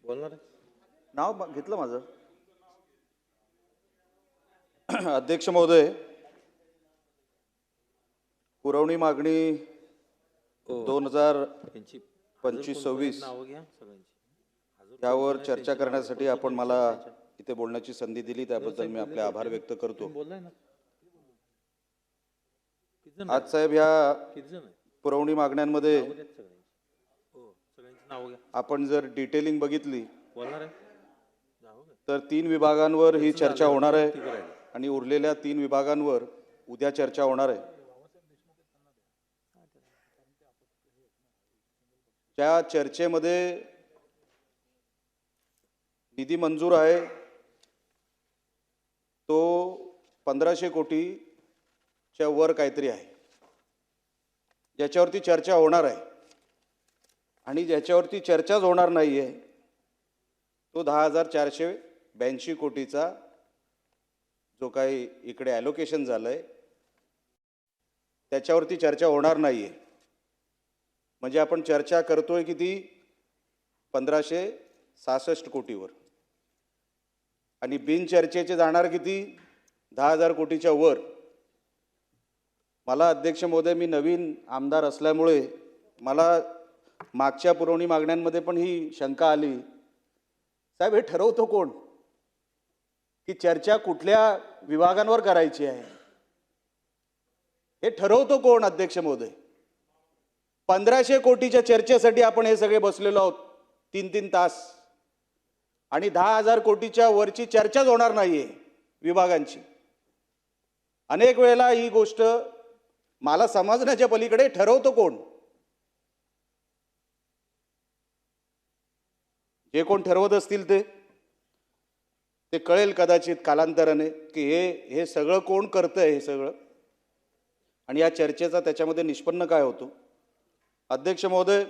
बोलणार आहे. नाव घेतलं माझं. अध्यक्ष महोदय, पुरवणी मागणी 2025-26 नावं घ्या सगळ्यांची. यावर चर्चा करण्यासाठी आपण मला इथे बोलण्याची संधी दिली त्याबद्दल मी आपले आभार व्यक्त करतो. बोललाय ना. आज साहेब ह्या किती जण आहे? पुरवणी मागण्यांमध्ये नावं घ्या सगळ्यांची. हो, सगळ्यांची नावं घ्या. आपण जर डिटेलिंग बघितली बोलणार आहे. नावं घ्या. तर 3 विभागांवर ही चर्चा होणार आहे ठीक आहे. आणि उरलेल्या 3 विभागांवर उद्या चर्चा होणार आहे. त्या चर्चेमध्ये निधी मंजूर आहे तो 1500 कोटीच्या वर काहीतरी आहे, ज्याच्यावरती चर्चा होणार आहे. आणि ज्याच्यावरती चर्चाच होणार नाही आहे तो 10,482 कोटीचा जो काही इकडे ॲलोकेशन झालं आहे त्याच्यावरती चर्चा होणार नाही आहे. म्हणजे आपण चर्चा करतोय किती 1566 कोटीवर आणि बिनचर्चेचे जाणार किती 10,000 कोटीच्या वर. मला अध्यक्ष महोदय, मी नवीन आमदार असल्यामुळे मला मागच्या पुरवणी मागण्यांमध्ये पण ही शंका आली, साहेब हे ठरवतो कोण की चर्चा कुठल्या विभागांवर करायची आहे? हे ठरवतो कोण अध्यक्ष महोदय? 1500 कोटीच्या चर्चेसाठी आपण हे सगळे बसलेलो आहोत 3-3 तास आणि 10,000 कोटीच्या वरची चर्चाच होणार नाहीये विभागांची. अनेक वेळेला ही गोष्ट मला समजण्याच्या पलीकडे ठरवतो कोण? जे कोण ठरवत असतील ते कळेल कदाचित कालांतराने की हे सगळं कोण करतंय हे सगळं आणि या चर्चेचा त्याच्यामध्ये निष्पन्न काय होतो. अध्यक्ष महोदय,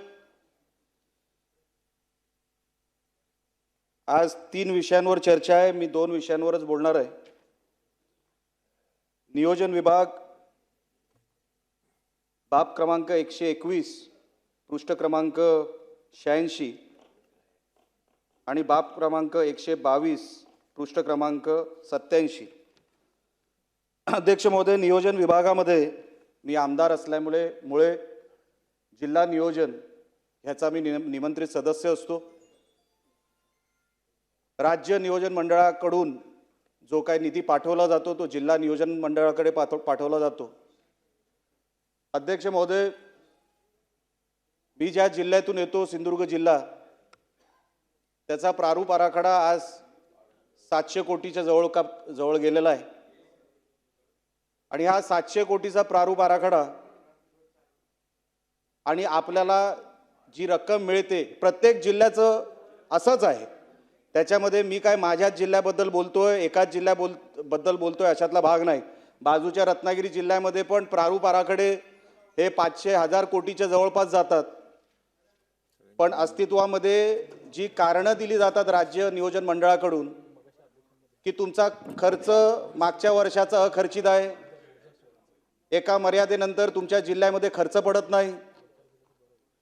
आज 3 विषयांवर चर्चा आहे. मी 2 विषयांवरच बोलणार आहे. नियोजन विभाग, बाब क्रमांक 121 पृष्ठ क्रमांक 86 आणि बाब क्रमांक 122 पृष्ठ क्रमांक 87. अध्यक्ष महोदय, नियोजन विभागामध्ये मी आमदार असल्यामुळे जिल्हा नियोजन ह्याचा मी निमंत्रित सदस्य असतो. राज्य नियोजन मंडळाकडून जो काही निधी पाठवला जातो तो जिल्हा नियोजन मंडळाकडे पाठवला जातो. अध्यक्ष महोदय, मी ज्या जिल्ह्यातून येतो सिंधुदुर्ग जिल्हा, त्याचा प्रारूप आराखडा आज 700 कोटीच्या जवळ गेलेला आहे. आणि हा 700 कोटीचा प्रारूप आराखडा आणि आपल्याला जी रक्कम मिळते प्रत्येक जिल्ह्याचं असंच आहे. त्याच्यामध्ये मी काय माझ्याच जिल्ह्याबद्दल बोलतोय, एकाच जिल्ह्याबद्दल बोलतोय अशातला भाग नाही. बाजूच्या रत्नागिरी जिल्ह्यामध्ये पण प्रारूप आराखडे हे 500-1000 कोटीच्या जवळपास जातात. पण अस्तित्वामध्ये जी कारणं दिली जातात राज्य नियोजन मंडळाकडून की तुमचा खर्च मागच्या वर्षाचा अखर्चित आहे, एका मर्यादेनंतर तुमच्या जिल्ह्यामध्ये खर्च पडत नाही,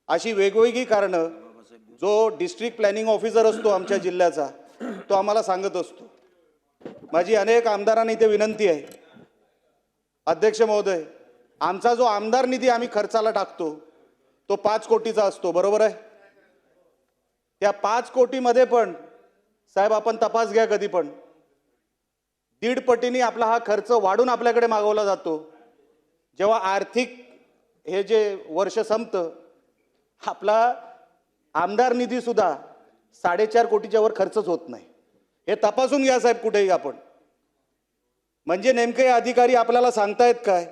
अशी वेगवेगळी कारणं जो डिस्ट्रिक्ट प्लॅनिंग ऑफिसर असतो आमच्या जिल्ह्याचा तो आम्हाला सांगत असतो. माझी अनेक आमदारांनी इथे विनंती आहे, अध्यक्ष महोदय, आमचा जो आमदार निधी आम्ही खर्चाला टाकतो तो 5 कोटीचा असतो, बरोबर आहे? त्या 5 कोटीमध्ये पण साहेब आपण तपास घ्या कधी पण 1.5 पटीने आपला हा खर्च वाढून आपल्याकडे मागवला जातो. जेव्हा आर्थिक हे जे वर्ष संपतं आपला आमदार निधी सुद्धा 4.5 कोटीच्या वर खर्चच होत नाही. हे तपासून घ्या साहेब कुठेही आपण. म्हणजे नेमके अधिकारी आपल्याला सांगतायत काय?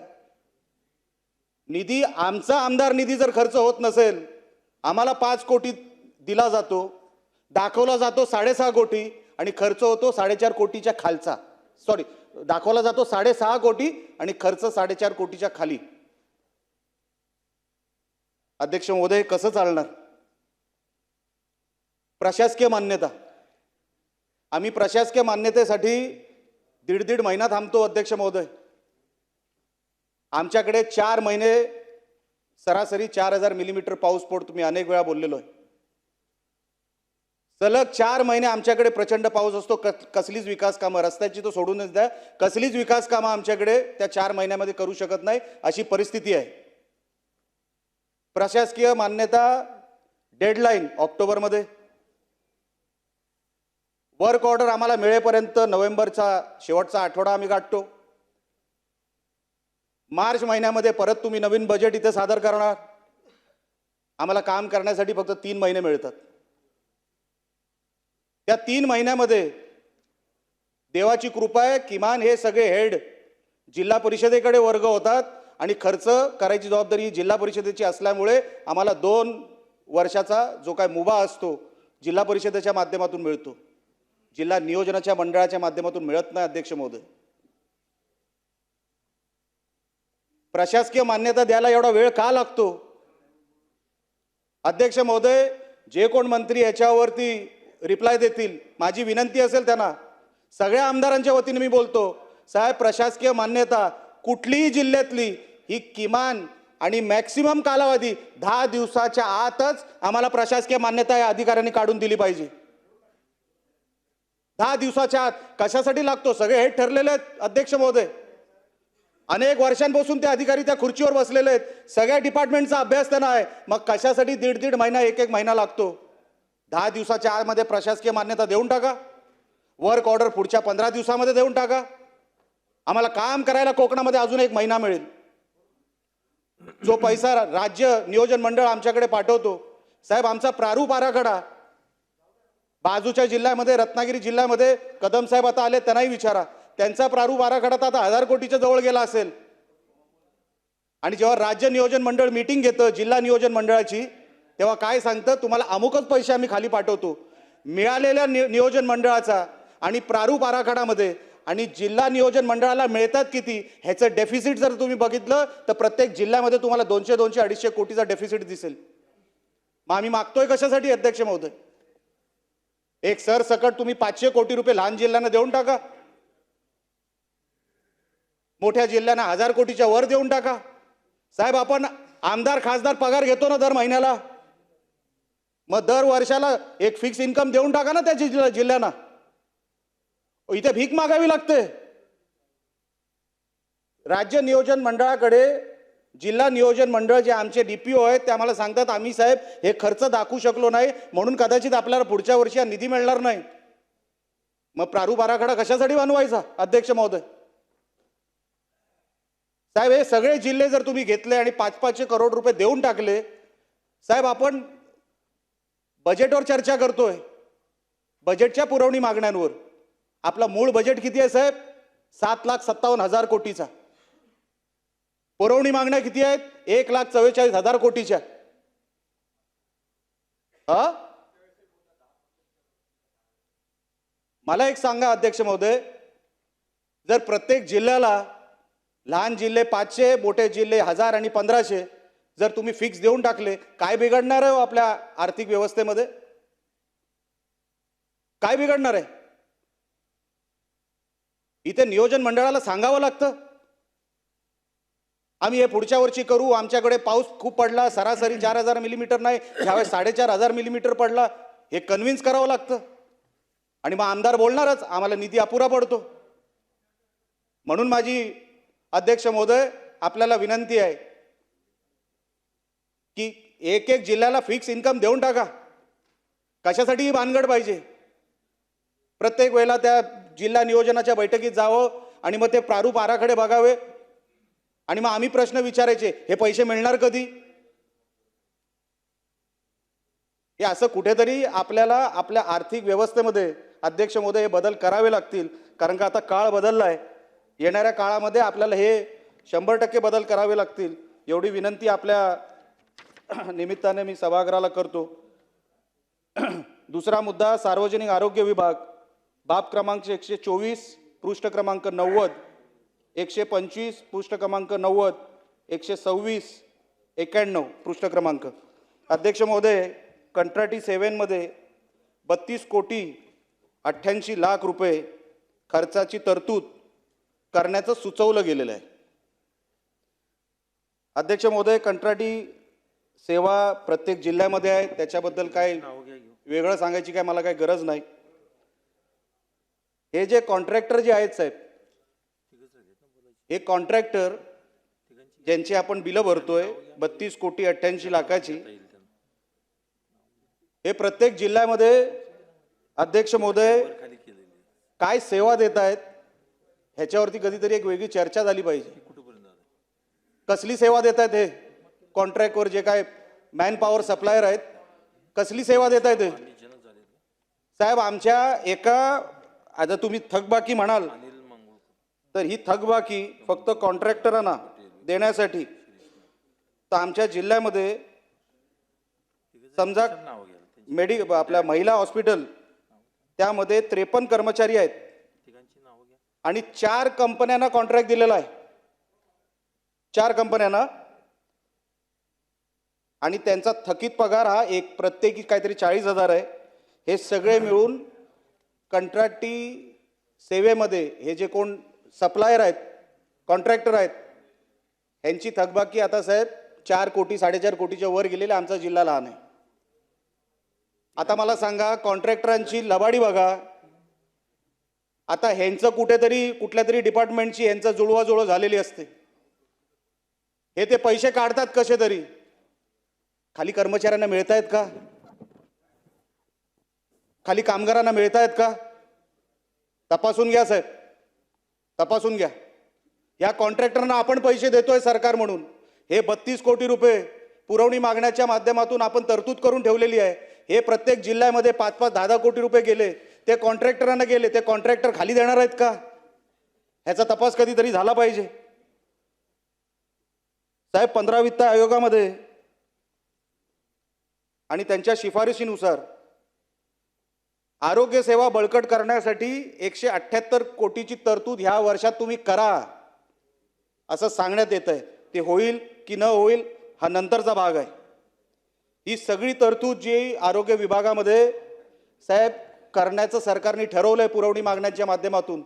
निधी आमचा आमदार निधी जर खर्च होत नसेल, आम्हाला 5 कोटी दिला जातो, दाखवला जातो 6.5 कोटी आणि खर्च होतो 4.5 कोटीच्या खालचा. दाखवला जातो 6.5 कोटी आणि खर्च 4.5 कोटीच्या खाली. अध्यक्ष महोदय, कसं चालणार? प्रशासकीय मान्यता, आम्ही प्रशासकीय मान्यतेसाठी 1.5 महिना थांबतो. अध्यक्ष महोदय, आमच्याकडे 4 महिने सरासरी 4000 मिलीमीटर पाऊस पडतो. मी अनेक वेळा बोललेलो आहे. सलग 4 महिने आमच्याकडे प्रचंड पाऊस असतो. कसलीच विकास कामं, रस्त्याची तर सोडूनच द्या, कसलीच विकास कामं आमच्याकडे त्या 4 महिन्यामध्ये करू शकत नाही, अशी परिस्थिती आहे. प्रशासकीय मान्यता डेडलाईन ऑक्टोबरमध्ये, वर्क ऑर्डर आम्हाला मिळेपर्यंत नोव्हेंबरचा शेवटचा आठवडा आम्ही गाठतो. मार्च महिन्यामध्ये परत तुम्ही नवीन बजेट इथे सादर करणार. आम्हाला काम करण्यासाठी फक्त 3 महिने मिळतात. त्या 3 महिन्यामध्ये देवाची कृपा आहे, किमान हे सगळे हेड जिल्हा परिषदेकडे वर्ग होतात आणि खर्च करायची जबाबदारी जिल्हा परिषदेची असल्यामुळे आम्हाला 2 वर्षाचा जो काय मुभा असतो जिल्हा परिषदेच्या माध्यमातून मिळतो, जिल्हा नियोजनाच्या मंडळाच्या माध्यमातून मिळत नाही. अध्यक्ष महोदय, प्रशासकीय मान्यता द्यायला एवढा वेळ का लागतो? अध्यक्ष महोदय, जे कोण मंत्री याच्यावरती रिप्लाय देतील, माझी विनंती असेल त्यांना, सगळ्या आमदारांच्या वतीने मी बोलतो, साहेब प्रशासकीय मान्यता कुठलीही जिल्ह्यातली ही किमान आणि मॅक्सिमम कालावधी 10 दिवसाच्या आतच आम्हाला प्रशासकीय मान्यता या अधिकाऱ्यांनी काढून दिली पाहिजे. 10 दिवसाच्या आत. कशासाठी लागतो? सगळे हेड ठरलेले आहेत अध्यक्ष महोदय. अनेक वर्षांपासून ते अधिकारी त्या खुर्चीवर बसलेले आहेत. सगळ्या डिपार्टमेंटचा अभ्यास त्यांना आहे. मग कशासाठी 1.5 महिना, 1 महिना लागतो? 10 दिवसाच्या आतमध्ये प्रशासकीय मान्यता देऊन टाका. वर्क ऑर्डर पुढच्या 15 दिवसामध्ये देऊन टाका. आम्हाला काम करायला कोकणामध्ये अजून 1 महिना मिळेल. जो पैसा राज्य नियोजन मंडळ आमच्याकडे पाठवतो, साहेब आमचा प्रारूप आराखडा बाजूच्या जिल्ह्यामध्ये, रत्नागिरी जिल्ह्यामध्ये कदम साहेब आता आले, त्यांनाही विचारा, त्यांचा प्रारूप आराखडा तर आता 1000 कोटीच्या जवळ गेला असेल. आणि जेव्हा राज्य नियोजन मंडळ मीटिंग घेतं जिल्हा नियोजन मंडळाची, तेव्हा काय सांगतं, तुम्हाला अमुकच पैसे आम्ही खाली पाठवतो. मिळालेल्या नियोजन मंडळाचा आणि प्रारूप आराखड्यामध्ये आणि जिल्हा नियोजन मंडळाला मिळतात किती ह्याचं डेफिसिट जर तुम्ही बघितलं तर प्रत्येक जिल्ह्यामध्ये तुम्हाला 200, 250 कोटीचा डेफिसिट दिसेल. मग आम्ही मागतोय कशासाठी अध्यक्ष महोदय? एक सरसकट तुम्ही 500 कोटी रुपये लहान जिल्ह्यांना देऊन टाका, मोठ्या जिल्ह्यांना 1000 कोटीच्या वर देऊन टाका. साहेब आपण आमदार खासदार पगार घेतो ना दर महिन्याला, मग दर वर्षाला एक फिक्स इन्कम देऊन टाका ना त्या जिल्ह्यांना. इथे भीक मागावी लागते. राज्य नियोजन मंडळाकडे जिल्हा नियोजन मंडळ जे आमचे डीपीओ आहेत ते आम्हाला सांगतात, आम्ही साहेब हे खर्च दाखवू शकलो नाही म्हणून कदाचित आपल्याला पुढच्या वर्षी हा निधी मिळणार नाही. मग प्रारूप आराखडा कशासाठी बनवायचा अध्यक्ष महोदय? साहेब हे सगळे जिल्हे जर तुम्ही घेतले आणि 500 करोड रुपये देऊन टाकले, साहेब आपण बजेटवर चर्चा करतोय, बजेटच्या पुरवणी मागण्यांवर. आपला मूळ बजेट किती आहे साहेब? 7,57,000 कोटीचा. पुरवणी मागण्या किती आहेत? 1,44,000 कोटीच्या. मला एक सांगा अध्यक्ष महोदय, जर प्रत्येक जिल्ह्याला, लहान जिल्हे 500, मोठे जिल्हे 1000 आणि 1500 जर तुम्ही फिक्स देऊन टाकले, काय बिघडणार आहे आपल्या आर्थिक व्यवस्थेमध्ये? काय बिघडणार आहे? इथे नियोजन मंडळाला सांगावं लागतं, आम्ही हे पुढच्या वर्षी करू, आमच्याकडे पाऊस खूप पडला, सरासरी 4000 मिलीमीटर नाही, यावेळेस 4500 मिलीमीटर पडला, हे कन्व्हिन्स करावं लागतं. आणि मग आमदार बोलणारच, आम्हाला निधी अपुरा पडतो. म्हणून माझी अध्यक्ष महोदय आपल्याला विनंती आहे की एक जिल्ह्याला फिक्स इन्कम देऊन टाका. कशासाठी ही भानगड पाहिजे? प्रत्येक वेळेला त्या जिल्हा नियोजनाच्या बैठकीत जावं आणि मग ते प्रारूप आराखडे बघावे आणि मग आम्ही प्रश्न विचारायचे, हे पैसे मिळणार कधी? हे असं कुठेतरी आपल्याला आपल्या आर्थिक व्यवस्थेमध्ये अध्यक्ष महोदय हे बदल करावे लागतील. कारण का आता काळ बदललाय, येणाऱ्या काळामध्ये आपल्याला हे 100% बदल करावे लागतील. एवढी विनंती आपल्या निमित्ताने मी सभागृहाला करतो. दुसरा मुद्दा, सार्वजनिक आरोग्य विभाग, बाब क्रमांक 124, पृष्ठ क्रमांक 90, 125, पृष्ठ क्रमांक 90, 126, 91, पृष्ठ क्रमांक. अध्यक्ष महोदय, कंत्राटी सेवेमध्ये 32 कोटी 88 लाख रुपये खर्चाची तरतूद करण्याचं सुचवलं गेलेलं आहे. अध्यक्ष महोदय, कंत्राटी सेवा प्रत्येक जिल्ह्यामध्ये आहे, त्याच्याबद्दल काय नाव घ्या घेऊ. वेगळं सांगायची काय मला काही गरज नाही. हे जे कॉन्ट्रॅक्टर जे आहेत साहेब, हे कॉन्ट्रॅक्टर ज्यांची आपण बिलं भरतोय 32 कोटी 88 लाखाची, हे प्रत्येक जिल्ह्यामध्ये अध्यक्ष महोदय काय सेवा देत आहेत ह्याच्यावरती कधीतरी एक वेगळी चर्चा झाली पाहिजे. कसली सेवा देत आहेत हे कॉन्ट्रॅक्टवर जे काय मॅन पॉवर सप्लायर आहेत, कसली सेवा देत आहेत हे साहेब? आमच्या एका, आता तुम्ही थकबाकी म्हणाल तर ही थकबाकी फक्त कॉन्ट्रॅक्टरांना देण्यासाठी, तर आमच्या जिल्ह्यामध्ये समजा आपल्या महिला हॉस्पिटल त्यामध्ये 53 कर्मचारी आहेत आणि 4 कंपन्यांना कॉन्ट्रॅक्ट दिलेला आहे, 4 कंपन्यांना, आणि त्यांचा थकीत पगार हा एक प्रत्येकी काहीतरी 40,000 आहे. हे सगळे मिळून कंत्राटी सेवेमध्ये हे जे कोण सप्लायर आहेत, कॉन्ट्रॅक्टर आहेत, यांची थकबाकी आता साहेब 4 कोटी 4.5 कोटीच्या वर गेलेले. आमचा जिल्हा लहान आहे. आता मला सांगा, कॉन्ट्रॅक्टरांची लबाडी बघा. आता ह्यांचं कुठेतरी कुठल्या तरी डिपार्टमेंटची ह्यांचं जुळवाजुळव झालेली असते. हे ते पैसे काढतात कसे तरी. खाली कर्मचाऱ्यांना मिळत आहेत का? खाली कामगारांना मिळत आहेत का? तपासून घ्या साहेब, तपासून घ्या. या कॉन्ट्रॅक्टरना आपण पैसे देतोय सरकार म्हणून. हे 32 कोटी रुपये पुरवणी मागण्याच्या माध्यमातून आपण तरतूद करून ठेवलेली आहे. हे प्रत्येक जिल्ह्यामध्ये 5-5, 10-10 कोटी रुपये गेले, ते कॉन्ट्रॅक्टरांना गेले. ते कॉन्ट्रॅक्टर खाली देणार आहेत का? ह्याचा तपास कधीतरी झाला पाहिजे साहेब. 15 वित्त आयोगामध्ये आणि त्यांच्या शिफारशीनुसार आरोग्य सेवा बळकट करण्यासाठी 178 कोटीची तरतूद ह्या वर्षात तुम्ही करा असं सांगण्यात येत आहे. ते होईल की न होईल हा नंतरचा भाग आहे. ही सगळी तरतूद जी आरोग्य विभागामध्ये साहेब करण्याचं सरकारने ठरवलंय पुरवणी मागण्याच्या माध्यमातून.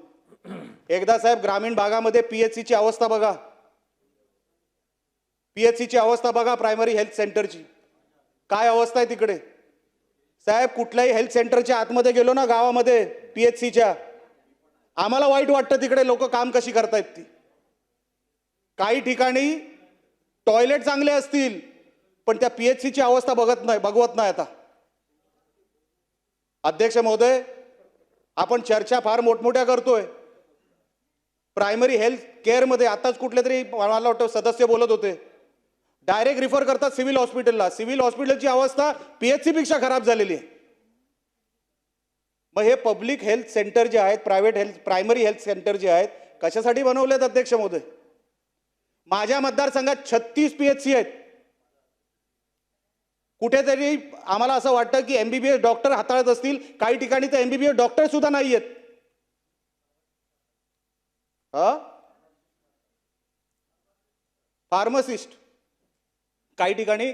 एकदा साहेब ग्रामीण भागामध्ये PHCची अवस्था बघा, PHCची अवस्था बघा, प्रायमरी हेल्थ सेंटरची काय अवस्था आहे तिकडे साहेब. कुठल्याही हेल्थ सेंटरच्या आतमध्ये गेलो ना गावामध्ये PHCच्या, आम्हाला वाईट वाटतं तिकडे लोक काम कशी करतायत ती. काही ठिकाणी टॉयलेट चांगले असतील पण त्या PHCची अवस्था बघवत नाही. आता अध्यक्ष महोदय, आपण चर्चा फार मोठमोठ्या करतोय. प्रायमरी हेल्थ केअरमध्ये आताच कुठले तरी मला वाटतं सदस्य बोलत होते, डायरेक्ट रिफर करतात सिव्हिल हॉस्पिटलला. सिव्हिल हॉस्पिटलची अवस्था PHC पेक्षा खराब झालेली आहे. मग हे पब्लिक हेल्थ सेंटर जे आहेत, प्रायमरी हेल्थ सेंटर जे आहेत, कशासाठी बनवलेत अध्यक्ष महोदय? माझ्या मतदारसंघात 36 PHC आहेत. कुठेतरी आम्हाला असं वाटतं की MBBS डॉक्टर हाताळत असतील, काही ठिकाणी तर MBBS डॉक्टर सुद्धा नाही आहेत. फार्मासिस्ट काही ठिकाणी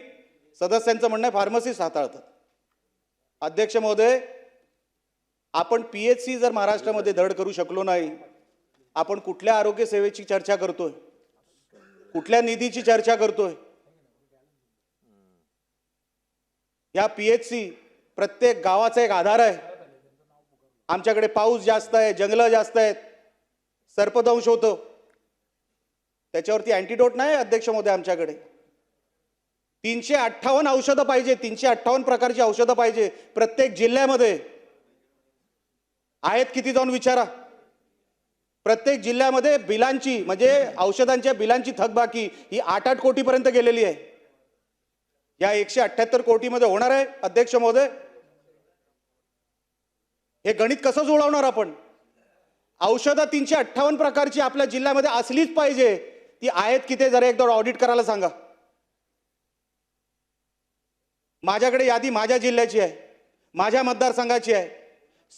सदस्यांचं म्हणणं आहे फार्मासिस्ट हाताळतात. अध्यक्ष महोदय, आपण PHC जर महाराष्ट्रामध्ये धड करू शकलो नाही, आपण कुठल्या आरोग्य सेवेची चर्चा करतोय? कुठल्या निधीची चर्चा करतोय? या PHC प्रत्येक गावाचा एक आधार आहे. आमच्याकडे पाऊस जास्त आहे, जंगलं जास्त आहेत, सर्पदंश होतो, त्याच्यावरती अँटीडोट नाही अध्यक्ष महोदय. आमच्याकडे 358 औषधं पाहिजे, 358 प्रकारची औषधं पाहिजे प्रत्येक जिल्ह्यामध्ये. आहेत किती जाऊन विचारा. प्रत्येक जिल्ह्यामध्ये बिलांची म्हणजे औषधांच्या बिलांची थकबाकी ही 8-8 कोटीपर्यंत गेलेली आहे. या 178 कोटीमध्ये होणार आहे अध्यक्ष महोदय? हे गणित कसं जुळवणार आपण? औषधं 358 प्रकारची आपल्या जिल्ह्यामध्ये असलीच पाहिजे. ती आहेत किती जरा एकदा ऑडिट करायला सांगा. माझ्याकडे यादी माझ्या जिल्ह्याची आहे, माझ्या मतदारसंघाची आहे.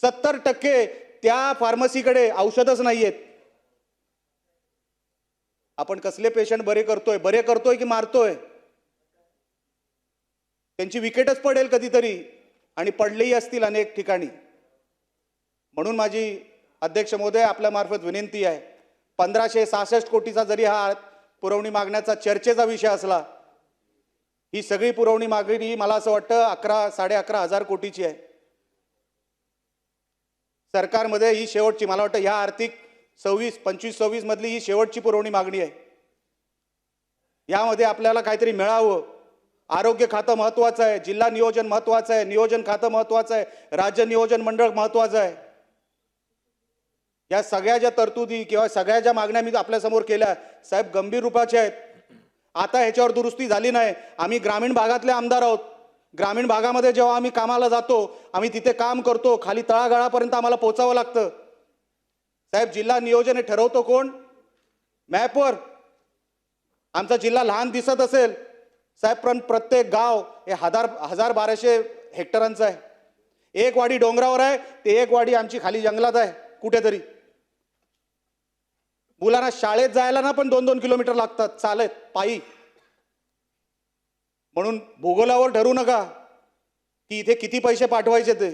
70% त्या फार्मसीकडे औषधच नाही आहेत. आपण कसले पेशंट बरे करतोय की मारतोय? त्यांची विकेटच पडेल कधीतरी, आणि पडलेही असतील अनेक ठिकाणी. म्हणून माझी अध्यक्ष महोदय आपल्या मार्फत विनंती आहे, 1566 कोटीचा जरी हा पुरवणी मागण्याचा चर्चेचा विषय असला ही सगळी पुरवणी मागणी मला असं वाटतं 11-11.5 कोटीची आहे. सरकारमध्ये ही शेवटची, मला वाटतं ह्या आर्थिक 25-26 मधली ही शेवटची पुरवणी मागणी आहे. यामध्ये आपल्याला काहीतरी मिळावं. आरोग्य खातं महत्त्वाचं आहे, जिल्हा नियोजन महत्त्वाचं आहे, नियोजन खातं महत्त्वाचं आहे, राज्य नियोजन मंडळ महत्त्वाचं आहे. या सगळ्या ज्या तरतुदी किंवा सगळ्या ज्या मागण्या मी आपल्यासमोर केल्या साहेब गंभीर रूपाच्या आहेत. आता ह्याच्यावर दुरुस्ती झाली नाही. आम्ही ग्रामीण भागातले आमदार आहोत. ग्रामीण भागामध्ये जेव्हा आम्ही कामाला जातो, आम्ही तिथे काम करतो, खाली तळागाळापर्यंत आम्हाला पोहोचावं लागतं. साहेब जिल्हा नियोजन हे ठरवतो कोण? मॅपवर. आमचा जिल्हा लहान दिसत असेल साहेब, पण प्रत्येक गाव हे 1000-1200 हेक्टरांचं आहे. एक वाडी डोंगरावर आहे, ते एक वाडी आमची खाली जंगलात आहे कुठेतरी. मुलांना शाळेत जायला ना पण 2-2 किलोमीटर लागतात चालत पायी. म्हणून भूगोलावर ठरू नका की इथे किती पैसे पाठवायचे ते.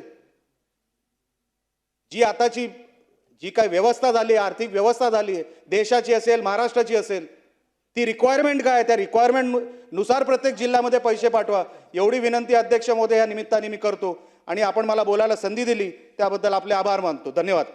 जी आताची जी काय व्यवस्था झाली आहे, आर्थिक व्यवस्था झाली आहे, देशाची असेल महाराष्ट्राची असेल, ती रिक्वायरमेंट काय, त्या रिक्वायरमेंट नुसार प्रत्येक जिल्ह्यामध्ये पैसे पाठवा एवढी विनंती अध्यक्ष महोदय या निमित्ताने मी करतो. आणि आपण मला बोलायला संधी दिली त्याबद्दल आपले आभार मानतो. धन्यवाद.